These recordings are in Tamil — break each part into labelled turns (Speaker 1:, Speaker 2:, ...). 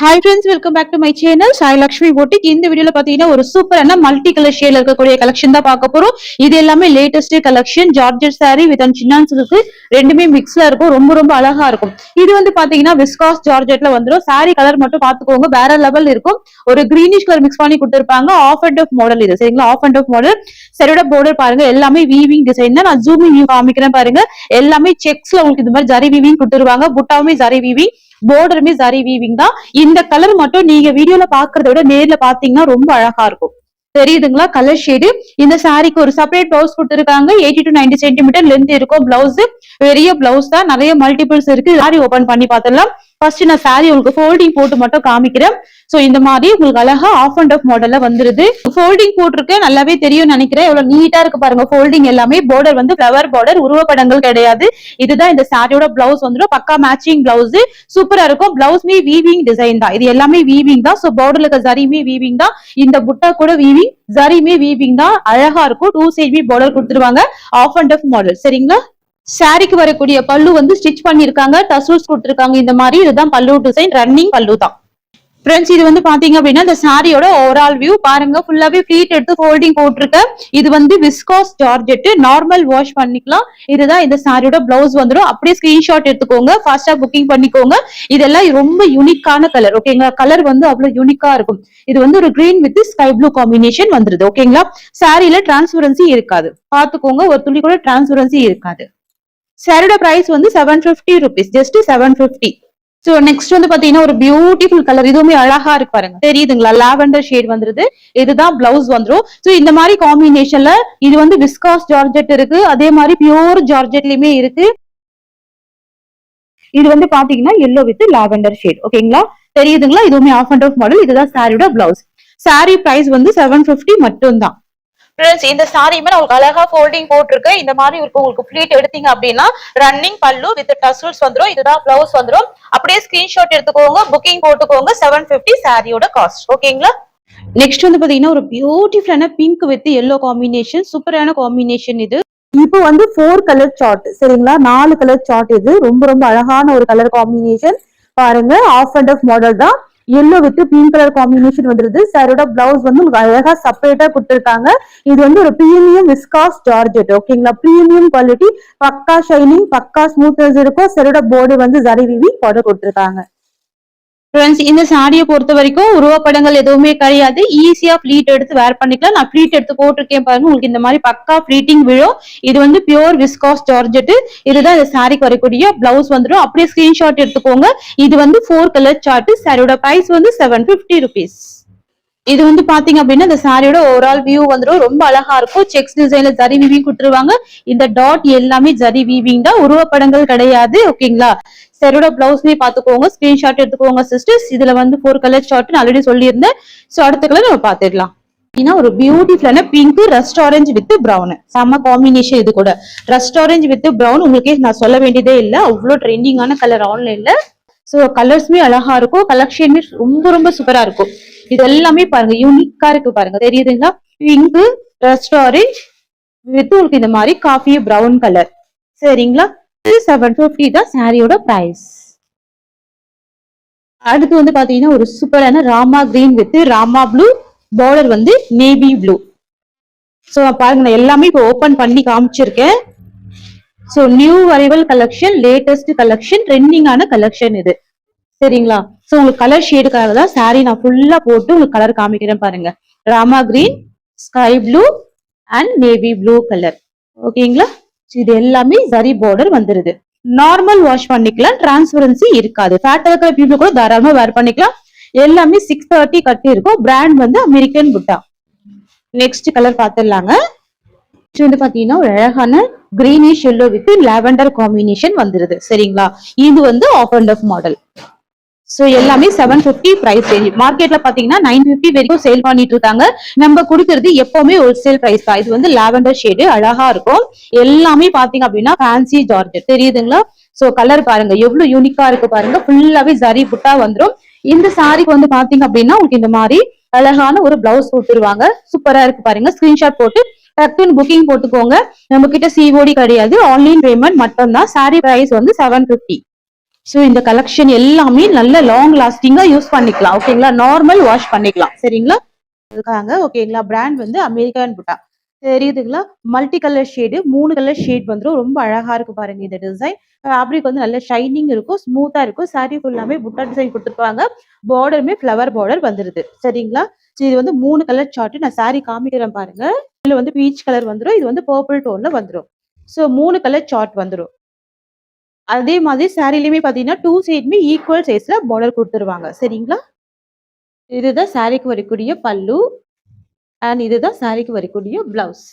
Speaker 1: Hi friends, welcome back to my channel Sai Lakshmi Boutique. இந்த வீடியோல பாத்தீங்கன்னா ஒரு சூப்பரான மல்டி கலர் ஷேட்ல இருக்கக்கூடிய கலெக்ஷன் தான் பார்க்க போறோம். இது எல்லாமே latest collection georgette saree with சின்னான்ஸ் இருக்கு. ரெண்டுமே மிக்ஸ்ல இருக்கும். ரொம்ப அழகா இருக்கும். இது வந்து பாத்தீங்கன்னா விஸ்காஸ் ஜார்ஜெட்ல வந்துரும். saree கலர் மட்டும் பாத்துக்கோங்க, வேற லெவல் இருக்கும். ஒரு கிரீனிஷ் கலர் மிக்ஸ் பண்ணி கொடுத்திருப்பாங்க. ஆஃப் அண்ட் ஆஃப் மாடல் இது, சரிங்களா? Half and half model. சரியோட border பாருங்க, எல்லாமே வீவிங் டிசைன் தான். நான் ஜூமிங் வியூ காமிக்கிறேன் பாருங்க. எல்லாமே செக்ஸ்ல உங்களுக்கு இந்த மாதிரி ஜரி வீவிங் கொடுத்துருவாங்க. புட்டாவுமே ஜரி வீவிங், borderமே ஜரி வீவிங் தான். இந்த கலர் மட்டும் நீங்க வீடியோல பாக்குறத விட நேர்ல பாத்தீங்கன்னா ரொம்ப அழகா இருக்கும். தெரியுதுங்களா கலர் ஷேடு? இந்த சாரிக்கு ஒரு செப்பரேட் பிளவுஸ் கொடுத்திருக்காங்க. 80 to 90 சென்டிமீட்டர் லென்த் இருக்கும். பிளவுஸ் பெரிய பிளவுஸ் தான், நிறைய மல்டிபிள்ஸ் இருக்கு. சாரி ஓபன் பண்ணி பார்த்துடலாம். ஃபர்ஸ்ட் நான் சாரி உங்களுக்கு ஃபோல்டிங் போட்டு மட்டும் காமிக்கிறேன். சோ இந்த மாதிரி உங்களுக்கு அழகா ஆஃப் அண்ட் ஆஃப் மாடல்ல வந்துருது. ஃபோல்டிங் போட்டிருக்கு, நல்லாவே தெரியும் நினைக்கிறேன். எவ்வளவு நீட்டா இருக்கு பாருங்க. ஃபோல்டிங் எல்லாமே border வந்து ஃபிளவர் border, உருவப்படங்கள் கிடையாது. இதுதான் இந்த சாரியோட பிளவுஸ் வந்துடும். பக்கா மேட்சிங் பிளவுஸ், சூப்பரா இருக்கும். பிளவுஸ்மே வீவிங் டிசைன் தான். இது எல்லாமே வீவிங் தான். சோ பார்டர்ல இருக்க ஜரிமே வீவிங் தான். இந்த புட்டா கூட வீவிங், ஜரிமே வீவிங் தான். அழகா இருக்கும். 2 சைடுமே பார்டர் கொடுத்துருவாங்க. ஆஃப் அண்ட் ஆஃப் மாடல், சரிங்களா? சாரிக்கு வரக்கூடிய பல்லு வந்து ஸ்டிச் பண்ணிருக்காங்க, டசல்ஸ் கொடுத்திருக்காங்க. இந்த மாதிரி இதுதான் பல்லு டிசைன், ரன்னிங் பல்லு தான். ஃப்ரெண்ட்ஸ், இது வந்து பாத்தீங்க அப்படின்னா இந்த சாரியோட ஓவரால் வியூ பாருங்க. ஃபுல்லாவே ஃபிளீட் எடுத்து ஃபோல்டிங் போட்டிருக்க. இது வந்து விஸ்காஸ் ஜார்ஜெட், நார்மல் வாஷ் பண்ணிக்கலாம். இதுதான் இந்த சாரியோட பிளவுஸ் வந்துடும். அப்படியே ஸ்கிரீன்ஷாட் எடுத்துக்கோங்க, ஃபாஸ்டா புக்கிங் பண்ணிக்கோங்க. இதெல்லாம் ரொம்ப யூனிக்கான கலர், ஓகேங்களா? கலர் வந்து அவ்வளவு யூனிக்கா இருக்கும். இது வந்து ஒரு green with sky blue combination வந்துருது, ஓகேங்களா? சாரியில டிரான்ஸ்பரன்சி இருக்காது, பாத்துக்கோங்க. ஒரு துளி கூட டிரான்ஸ்பரன்சி இருக்காது. சாரியோட பிரைஸ் வந்து 750 rupees, ஜஸ்ட் 750. சோ நெக்ஸ்ட் வந்து பாத்தீங்கன்னா ஒரு பியூட்டிஃபுல் கலர். இதுவுமே அழகா இருக்கு பாருங்க, தெரியுதுங்களா? லாவெண்டர் ஷேட் வந்துருது. இதுதான் பிளவுஸ் வந்துரும். சோ இந்த மாதிரி காம்பினேஷன்ல இது வந்து விஸ்காஸ் ஜார்ஜெட் இருக்கு, அதே மாதிரி பியூர் ஜார்ஜெட்லயுமே இருக்கு. இது வந்து பாத்தீங்கன்னா எல்லோ வித் லாவெண்டர் ஷேட், ஓகேங்களா? தெரியுதுங்களா? இதுவுமே ஆஃப் அண்ட் ஆஃப் மாடல். இதுதான் சாரியோட பிளவுஸ். சாரி பிரைஸ் வந்து 750 மட்டும் தான். ஃப்ரெண்ட்ஸ், இந்த சாரியுமே உங்களுக்கு அழகா ஃபோல்டிங் போட்டிருக்கு. இந்த மாதிரி இருக்கும். உங்களுக்கு ஃபிளீட் எடுத்தீங்க அப்படின்னா ரன்னிங் பல்லு வித் டசல்ஸ் வந்துரும். இதுதான் பிளவுஸ் வந்துரும். அப்படியே ஸ்கிரீன்ஷாட் எடுத்துக்கோங்க, புக்கிங் போட்டுக்கோங்க. 750 சாரியோட காஸ்ட், ஓகேங்களா? நெக்ஸ்ட் வந்து பாத்தீங்கன்னா ஒரு பியூட்டிஃபுல்லான பிங்க் வித் எல்லோ காம்பினேஷன், சூப்பரான காம்பினேஷன் இது. இப்போ வந்து 4 கலர் சார்ட், சரிங்களா? 4 கலர் சார்ட். இது ரொம்ப அழகான ஒரு கலர் காம்பினேஷன் பாருங்க. ஆஃப் அண்ட் ஆஃப் மாடல் தான். Yellow with pink colour combination வந்துருது. சாரோட பிளவுஸ் வந்து உங்களுக்கு அழகா செப்பரேட்டா கொடுத்திருக்காங்க. இது வந்து ஒரு பிரீமியம் விஸ்காஸ் ஜார்ஜெட், ஓகேங்களா? பிரீமியம் குவாலிட்டி, பக்கா ஷைனிங், பக்கா ஸ்மூத்னஸ் இருக்கும். சாரோட border வந்து ஜரி வீவிங் border கொடுத்திருக்காங்க. ஃப்ரெண்ட்ஸ், இந்த சாரியை பொறுத்த வரைக்கும் உருவப்படங்கள் எதுவுமே கிடையாது. ஈஸியா ஃபிளீட் எடுத்து வேர் பண்ணிக்கலாம். நான் ஃபிளீட் எடுத்து போட்டிருக்கேன் பாருங்க. உங்களுக்கு இந்த மாதிரி பக்கா ஃபிளீட்டிங் விழும். இது வந்து பியூர் விஸ்காஸ் ஜார்ஜெட். இதுதான் இந்த சாரிக்கு வரக்கூடிய பிளவுஸ் வந்துடும். அப்படியே ஸ்கிரீன்ஷாட் எடுத்துக்கோங்க. இது வந்து 4 கலர் சார்ட். சாரியோட பிரைஸ் வந்து 750 rupees. இது வந்து பாத்தீங்க அப்படின்னா இந்த சாரியோட ஓவரால் வியூ வந்துடும். ரொம்ப அழகா இருக்கும். செக்ஸ் டிசைன்ல ஜரி வீவிங் கொடுத்துருவாங்க. இந்த டாட் எல்லாமே ஜரி வீவிங் தான், உருவப்படங்கள் கிடையாது, ஓகேங்களா? சாரியோட பிளவுஸ்மே பாத்துக்கோங்க, ஸ்கிரீன்ஷாட் எடுத்துக்கோங்க சிஸ்டர்ஸ். இதுல வந்து 4 கலர் சார்ட் ஆல்ரெடி சொல்லியிருந்தேன். சோ அடுத்த கலர் நம்ம பாத்துடலாம். ஒரு பியூட்டிஃபுல்லான pink, rust orange with brown, செம்ம காம்பினேஷன். இது கூட ரஸ்ட் ஆரஞ்சு வித் பிரவுன், உங்களுக்கே நான் சொல்ல வேண்டியதே இல்ல, அவ்வளவு ட்ரெண்டிங்கான கலர் ஆன்லைன்ல. சோ கலர்ஸ்மே அழகா இருக்கும், கலெக்ஷனுமே ரொம்ப சூப்பரா இருக்கும். இது எல்லாமே பாருங்க யூனிக்கா இருக்கு பாருங்க, தெரியுதுங்களா? பிங்க், ரஸ்ட் ஆரஞ்சு வித் உங்களுக்கு இந்த மாதிரி காஃபி பிரவுன் கலர், சரிங்களா? 750 தான் சாரியோட பிரைஸ். அடுத்து வந்து பாத்தீங்கன்னா ஒரு சூப்பரான Rama green with Rama blue, border வந்து நேவி ப்ளூ. சோ பாருங்க, நான் எல்லாமே இப்போ ஓபன் பண்ணி காமிச்சிருக்கேன். So new arrival collection, latest collection, ட்ரெண்டிங்கான கலெக்ஷன் இது, சரிங்களா? சோ உங்களுக்கு கலர் ஷேடுக்காக தான் சாரி நான் ஃபுல்லா போட்டு உங்களுக்கு கலர் காமிக்கிறேன் பாருங்க. Rama green, sky blue and navy blue colour, ஓகேங்களா? இது எல்லாமே ஜரி border வந்துருது. நார்மல் வாஷ் பண்ணிக்கலாம், டிரான்ஸ்பரன்சி இருக்காது. ஃபேட்டா இருக்கிற பீப்புள் கூட தாராளமா வேர் பண்ணிக்கலாம். எல்லாமே 630 கட்டி இருக்கும். பிராண்ட் வந்து அமெரிக்கன் புட்டா. நெக்ஸ்ட் கலர் பாத்துடலாங்க. இது வந்து பாத்தீங்கன்னா ஒரு அழகான greenish yellow with lavender combination வந்துருது, சரிங்களா? இது வந்து half and half model. So எல்லாமே 750 பிரைஸ் ரேஞ்ச். மார்க்கெட்ல பாத்தீங்கன்னா 950 வரைக்கும் சேல் பண்ணிட்டு இருக்காங்க. நம்ம கொடுக்கிறது எப்பவுமே ஹோல்சேல் பிரைஸ் தான். இது வந்து லாவெண்டர் ஷேடு, அழகா இருக்கும். எல்லாமே பாத்தீங்க அப்படின்னா ஃபேன்சி ஜார்ஜெட், தெரியுதுங்களா? சோ கலர் பாருங்க எவ்வளவு யூனிக்கா இருக்கு பாருங்க. ஃபுல்லாவே ஜரி புட்டா வந்துரும். இந்த சாரிக்கு வந்து பாத்தீங்க அப்படின்னா உங்களுக்கு இந்த மாதிரி அழகான ஒரு பிளவுஸ் கொடுத்துருவாங்க. சூப்பரா இருக்கு பாருங்க. ஸ்கிரீன்ஷாட் போட்டு டக்குன்னு புக்கிங் போட்டுக்கோங்க. நம்ம கிட்ட சிஓடி கிடையாது, ஆன்லைன் பேமெண்ட் மட்டும் தான். சாரி பிரைஸ் வந்து 750. ஸோ இந்த கலெக்ஷன் எல்லாமே நல்ல லாங் லாஸ்டிங்கா யூஸ் பண்ணிக்கலாம். ஓகேங்களா, நார்மல் வாஷ் பண்ணிக்கலாம். சரிங்களா, இருக்காங்க. ஓகேங்களா, பிராண்ட் வந்து அமெரிக்கன் புட்டா தெரியுதுங்களா. Multi colour shade 3 colour shade வந்துடும். ரொம்ப அழகா இருக்கு பாருங்க இந்த டிசைன். ஃபேப்ரிக் வந்து நல்ல ஷைனிங் இருக்கும், ஸ்மூத்தா இருக்கும். சாரி ஃபுல்லாமே புட்டா டிசைன் கொடுத்துருப்பாங்க. பார்டருமே ஃபிளவர் பார்டர் வந்துருது. சரிங்களா, இது வந்து 3 கலர் சார்ட். நான் சாரி காமிக்கிறேன் பாருங்க. இதுல வந்து பீச் கலர் வந்துடும், இது வந்து பர்பிள் டோன்ல வந்துடும். ஸோ 3 கலர் சார்ட் வந்துடும். அதே மாதிரி சாரிலயுமே பாத்தீங்கன்னா 2 சைடுமே ஈக்குவல் சைஸ்ல பார்டர் கொடுத்துருவாங்க. சரிங்களா, இதுதான் சாரிக்கு வரக்கூடிய பல்லு அண்ட் இதுதான் சாரிக்கு வரக்கூடிய பிளவுஸ்.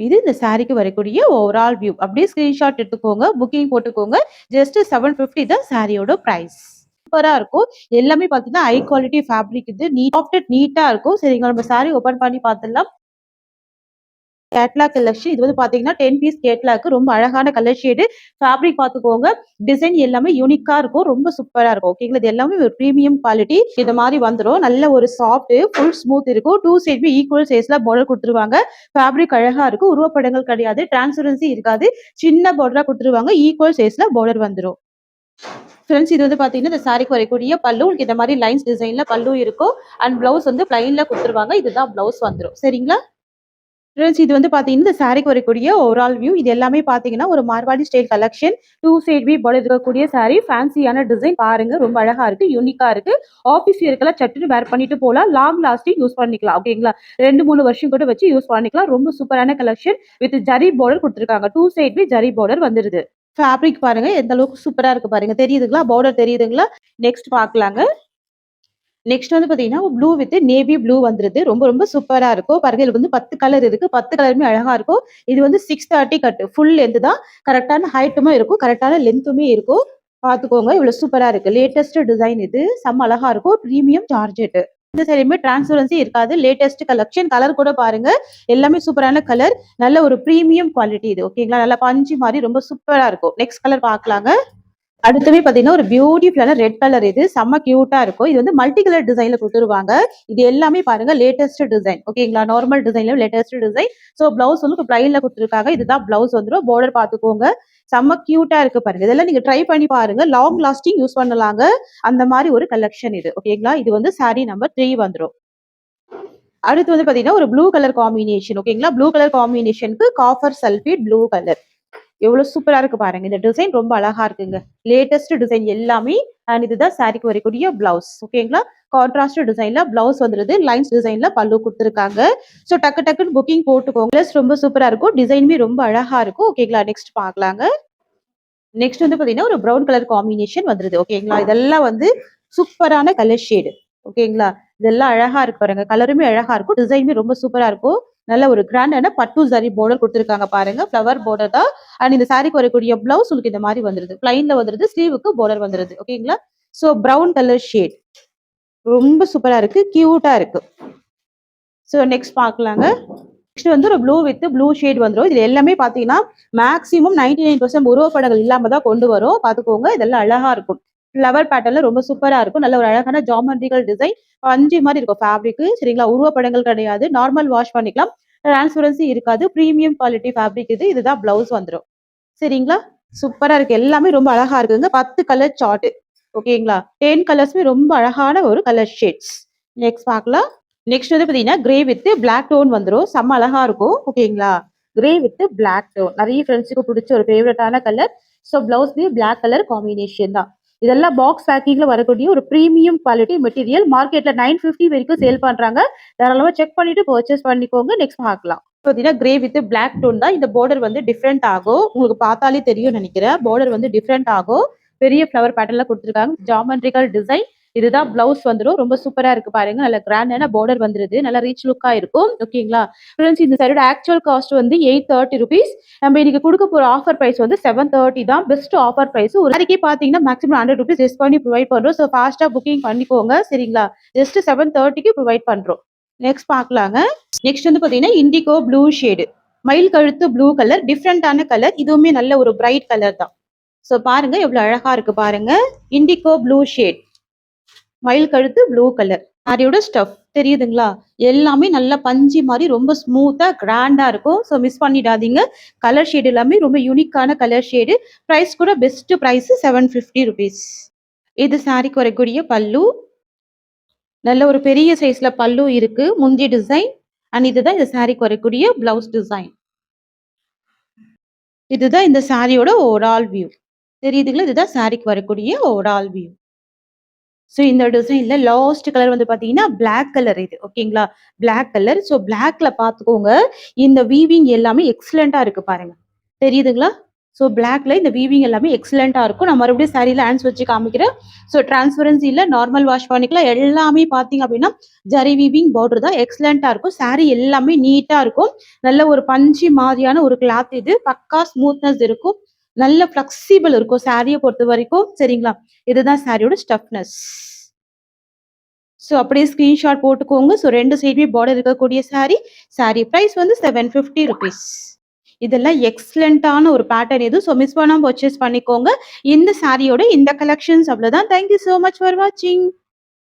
Speaker 1: இது இந்த சாரிக்கு வரக்கூடிய ஓவரால் வியூ. அப்படியே ஸ்கிரீன்ஷாட் எடுத்துக்கோங்க, புக்கிங் போட்டுக்கோங்க. ஜஸ்ட் 750 தான் சாரியோட பிரைஸ். சூப்பரா இருக்கும். எல்லாமே பாத்தீங்கன்னா ஹை குவாலிட்டி ஃபேப்ரிக். இது நீட்டா இருக்கும். சரிங்களா, நம்ம சாரி ஓபன் பண்ணி பார்த்துடலாம். Catalogue collection. இது வந்து பாத்தீங்கன்னா 10 பீஸ் கேட்லாக். ரொம்ப அழகான கலர் ஷேடு. ஃபேப்ரிக் பாத்துக்கோங்க, டிசைன் எல்லாமே யூனிக்கா இருக்கும், ரொம்ப சூப்பரா இருக்கும். ஓகேங்களா, இது எல்லாமே ஒரு பிரீமியம் குவாலிட்டி. இது மாதிரி வந்துடும். நல்ல ஒரு சாஃப்ட் ஃபுல் ஸ்மூத் இருக்கும். 2 சைடுமே ஈக்குவல் சைஸ்ல பார்டர் கொடுத்துருவாங்க. ஃபேப்ரிக் அழகா இருக்கும். உருவப்படங்கள் கிடையாது, டிரான்ஸ்பரன்சி இருக்காது. சின்ன பார்டரா கொடுத்துருவாங்க. ஈக்குவல் சைஸ்ல பார்டர் வந்துடும். ஃப்ரெண்ட்ஸ், இது வந்து பாத்தீங்கன்னா இந்த சாரிக்கு வரக்கூடிய பல்லு. உங்களுக்கு இந்த மாதிரி லைன்ஸ் டிசைன்ல பல்லு இருக்கும். அண்ட் பிளவுஸ் வந்து பிளைன்ல கொடுத்துருவாங்க. இதுதான் பிளவுஸ் வந்துடும். சரிங்களா ஃப்ரெண்ட்ஸ், இது வந்து பாத்தீங்கன்னா இந்த சாரிக்கு வரக்கூடிய ஓவரால் வியூ. இது எல்லாமே பாத்தீங்கன்னா ஒரு Marwadi style collection. 2 side V border இருக்கக்கூடிய சாரி. ஃபேன்சியான டிசைன் பாருங்க, ரொம்ப அழகா இருக்கு, யூனிக்கா இருக்கு. ஆஃபீஸ் இருக்கல சட்டுன்னு வேர் பண்ணிட்டு போகலாம். லாங் லாஸ்டிங் யூஸ் பண்ணிக்கலாம். ஓகேங்களா, 2-3 வருஷம் கூட வச்சு யூஸ் பண்ணிக்கலாம். ரொம்ப சூப்பரான கலெக்ஷன் வித் ஜரி பார்டர் கொடுத்துருக்காங்க. 2 சைட் வி ஜரி பார்டர் வந்துருது. ஃபேப்ரிக் பாருங்க எந்த அளவுக்கு சூப்பரா இருக்கு பாருங்க. தெரியுதுங்களா, பார்டர் தெரியுதுங்களா. நெக்ஸ்ட் பாக்கலாங்க. நெக்ஸ்ட் வந்து பாத்தீங்கன்னா ப்ளூ வித் நேவி ப்ளூ வந்துருது. ரொம்ப ரொம்ப சூப்பரா இருக்கும் பாருங்க. இதுல வந்து 10 கலர் இருக்கு. 10 கலருமே அழகா இருக்கும். இது வந்து 630 கட். ஃபுல் லென்த் தான். கரெக்டான ஹைட்டுமே இருக்கும், கரெக்டான லென்த்துமே இருக்கும். பாத்துக்கோங்க, இவ்வளவு சூப்பரா இருக்கு. Latest design. இது செம்ம அழகா இருக்கும். Premium georgette. இந்த சைடுமே டிரான்ஸ்பரன்சி இருக்காது. Latest collection. கலர் கூட பாருங்க, எல்லாமே சூப்பரான கலர். நல்ல ஒரு பிரீமியம் குவாலிட்டி இது. ஓகேங்களா, நல்லா பஞ்சு மாதிரி ரொம்ப சூப்பரா இருக்கும். நெக்ஸ்ட் கலர் பாக்கலாங்க. அடுத்தவே பாத்தீங்கன்னா ஒரு பியூட்டிஃபுல்லான ரெட் கலர். இது செம்ம கியூட்டா இருக்கும். இது வந்து மல்டி கலர் டிசைன்ல கொடுத்துருவாங்க. இது எல்லாமே பாருங்க லேட்டஸ்ட் டிசைன். ஓகேங்களா, நார்மல் டிசைன்ல லேட்டஸ்ட் டிசைன். சோ பிளவுஸ் வந்து பிளைன்ல கொடுத்துருக்காங்க. இதுதான் பிளவுஸ் வந்துடும். பார்டர் பாத்துக்கோங்க, செம்ம கியூட்டா இருக்கு பாருங்க. இதெல்லாம் நீங்க ட்ரை பண்ணி பாருங்க, லாங் லாஸ்டிங் யூஸ் பண்ணலாங்க. அந்த மாதிரி ஒரு கலெக்ஷன் இது. ஓகேங்களா, இது வந்து சாரி நம்பர் 3 வந்துடும். அடுத்து வந்து பாத்தீங்கன்னா ஒரு ப்ளூ கலர் காம்பினேஷன். ஓகேங்களா, ப்ளூ கலர் காம்பினேஷனுக்கு காப்பர் சல்ஃபேட் ப்ளூ கலர். எவ்வளவு சூப்பரா இருக்கு பாருங்க. இந்த டிசைன் ரொம்ப அழகா இருக்குங்க. லேட்டஸ்ட் டிசைன் எல்லாமே. அண்ட் இதுதான் சாரிக்கு வரக்கூடிய பிளவுஸ். ஓகேங்களா, கான்ட்ராஸ்ட் டிசைன்ல பிளவுஸ் வந்துருது. லைன்ஸ் டிசைன்ல பல்லு கொடுத்துருக்காங்க. ஸோ டக்கு டக்குன்னு புக்கிங் போட்டுக்கோங்க. பிளஸ் ரொம்ப சூப்பரா இருக்கும். டிசைனுமே ரொம்ப அழகா இருக்கும். ஓகேங்களா, நெக்ஸ்ட் பாக்கலாங்க. நெக்ஸ்ட் வந்து பாத்தீங்கன்னா ஒரு ப்ரௌன் கலர் காம்பினேஷன் வந்துருது. ஓகேங்களா, இதெல்லாம் வந்து சூப்பரான கலர் ஷேடு. ஓகேங்களா, இதெல்லாம் அழகா இருக்கு பாருங்க. கலருமே அழகா இருக்கும், டிசைனுமே ரொம்ப சூப்பரா இருக்கும். நல்ல ஒரு கிராண்டான பட்டு சாரி பார்டர் கொடுத்துருக்காங்க பாருங்க. ஃபிளவர் பார்டர் தான். அண்ட் இந்த சாரிக்கு வரக்கூடிய பிளவுஸ் உங்களுக்கு இந்த மாதிரி வந்துருது. பிளைன்ல வந்துருது, ஸ்லீவுக்கு பார்டர் வந்துருது. ஓகேங்களா, சோ பிரவுன் கலர் ஷேட் ரொம்ப சூப்பரா இருக்கு, கியூட்டா இருக்கு. சோ நெக்ஸ்ட் பாக்கலாங்க. நெக்ஸ்ட் வந்து ஒரு ப்ளூ வித் ப்ளூ ஷேட் வந்துடும். இது எல்லாமே பாத்தீங்கன்னா மேக்ஸிமம் 99% உருவப்படங்கள் இல்லாம தான் கொண்டு வரும். பாத்துக்கோங்க, இதெல்லாம் அழகா இருக்கும். ஃபிளவர் பேட்டர்ன்ல ரொம்ப சூப்பரா இருக்கும். நல்ல ஒரு அழகான ஜாமெட்ரிக்கல் டிசைன். பஞ்சு மாதிரி இருக்கும் ஃபேப்ரிக். சரிங்களா, உருவப்படங்கள் கிடையாது, நார்மல் வாஷ் பண்ணிக்கலாம். டிரான்ஸ்பரன்சி இருக்காது. பிரீமியம் குவாலிட்டி ஃபேப்ரிக் இது. இதுதான் பிளவுஸ் வந்துடும். சரிங்களா, சூப்பரா இருக்கு. எல்லாமே ரொம்ப அழகா இருக்குங்க. 10 கலர் சார்ட். ஓகேங்களா, 10 கலர்ஸ்மே ரொம்ப அழகான ஒரு கலர் ஷேட்ஸ். நெக்ஸ்ட் பார்க்கலாம். நெக்ஸ்ட் வந்து பாத்தீங்கன்னா கிரே வித் பிளாக் டோன் வந்துடும். செம்ம அழகா இருக்கும். ஓகேங்களா, கிரே வித் பிளாக் டோன் நிறைய ஃப்ரெண்ட்ஸுக்கு பிடிச்ச ஒரு ஃபேவரட்டான கலர். ஸோ பிளவுஸ்லயே பிளாக் கலர் காம்பினேஷன் தான். இதெல்லாம் பாக்ஸ் பேக்கிங்ல வரக்கூடிய ஒரு பிரீமியம் குவாலிட்டி மெட்டீரியல். மார்க்கெட்ல 950 வரைக்கும் சேல் பண்றாங்க. தாராளமா செக் பண்ணிட்டு பர்ச்சேஸ் பண்ணிக்கோங்க. நெக்ஸ்ட் பார்க்கலாம். பாத்தீங்கன்னா கிரே வித் பிளாக் டோன் தான். இந்த பார்டர் வந்து டிஃப்ரெண்ட் ஆகும். உங்களுக்கு பார்த்தாலே தெரியும் நினைக்கிறேன். பார்டர் வந்து டிஃப்ரெண்ட் ஆகும். பெரிய ஃபிளவர் பேட்டர்ல கொடுத்துருக்காங்க. Geometrical design. இதுதான் பிளவுஸ் வந்துடும். ரொம்ப சூப்பரா இருக்கு பாருங்க. நல்ல கிராண்டான பார்டர் வந்துருது. நல்ல ரீச் லுக்கா இருக்கும். ஓகேங்களா ஃப்ரெண்ட்ஸ், இந்த சாரியோட ஆக்சுவல் காஸ்ட் வந்து 830 ருபீஸ். நம்ம இன்னைக்கு கொடுக்க போற ஆஃபர் பிரைஸ் வந்து 730 தான். Best offer price. ஒரு நாளைக்கு பாத்தீங்கன்னா மேக்ஸிமம் 100 ருபீஸ் டிஸ்கவுண்ட் பண்ணி ப்ரொவைட் பண்றோம். ஸோ ஃபாஸ்டா புக்கிங் பண்ணிக்கோங்க. சரிங்களா, ஜஸ்ட் 730க்கு ப்ரொவைட் பண்றோம். நெக்ஸ்ட் பாக்கலாங்க. நெக்ஸ்ட் வந்து பாத்தீங்கன்னா இண்டிகோ ப்ளூ ஷேடு. மயில் கழுத்து ப்ளூ கலர். டிஃப்ரெண்டான கலர். இதுவுமே நல்ல ஒரு பிரைட் கலர் தான். ஸோ பாருங்க எவ்வளவு அழகா இருக்கு பாருங்க. இண்டிகோ ப்ளூ ஷேட், மயில் கழுத்து ப்ளூ கலர். சாரியோட ஸ்டஃப் தெரியுதுங்களா? எல்லாமே நல்லா பஞ்சு மாரி ரொம்ப ஸ்மூத்தா, கிராண்டா இருக்கும். ஸோ மிஸ் பண்ணிடாதீங்க. கலர் ஷேட் எல்லாமே ரொம்ப யூனிக்கான கலர் ஷேடு. பிரைஸ் கூட பெஸ்ட் பிரைஸ் ₹750. இது சாரிக்கு வரக்கூடிய பல்லு. நல்ல ஒரு பெரிய சைஸ்ல பல்லு இருக்கு. முந்தி டிசைன். அண்ட் இதுதான் இந்த சாரிக்கு வரக்கூடிய பிளவுஸ் டிசைன். இதுதான் இந்த சாரியோட ஓவரால் வியூ. தெரியுதுங்களா? இதுதான் சாரிக்கு வரக்கூடிய ஓவரால் வியூ. ஸோ இந்த டிசைன்ல லாஸ்ட் கலர் வந்து பார்த்தீங்கன்னா, பிளாக் கலர் இது. ஓகேங்களா? Black colour. ஸோ பிளாக்ல பார்த்துக்கோங்க. இந்த வீவிங் எல்லாமே எக்ஸலென்ட்டா இருக்கு பாருங்க. தெரியுதுங்களா? ஸோ பிளாக்ல இந்த வீவிங் எல்லாமே எக்ஸலென்ட்டா இருக்கும். நான் மறுபடியும் சாரில ஹேண்ட்ஸ் வச்சு காமிக்கிறேன். ஸோ டிரான்ஸ்பரன்சி இல்ல. நார்மல் வாஷ் பண்ணிக்கலாம். எல்லாமே பார்த்தீங்க அப்படின்னா, ஜரி வீவிங் பார்டர் தான். எக்ஸலென்ட்டா இருக்கும். சாரி எல்லாமே நீட்டா இருக்கும். நல்ல ஒரு பஞ்சி மாதிரியான ஒரு கிளாத் இது. பக்கா ஸ்மூத்னஸ் இருக்கும். நல்ல ஃப்ளெக்சிபிள் இருக்கும் சாரிய பொறுத்தவரைக்கும். சரிங்களா? இதுதான் சாரியோட ஸ்டஃப்னஸ். ஸோ அப்படியே ஸ்கிரீன்ஷாட் போட்டுக்கோங்க. ஸோ 2 சைடுமே பார்டர் இருக்கக்கூடிய சாரி. சாரி பிரைஸ் வந்து ₹750. இதெல்லாம் எக்ஸலென்ட்டான ஒரு பேட்டர்ன் இது. ஸோ மிஸ் பண்ணாம பர்ச்சேஸ் பண்ணிக்கோங்க. இந்த சாரியோட இந்த கலெக்ஷன்ஸ் அவ்வளோதான். Thank you so much for வாட்சிங்.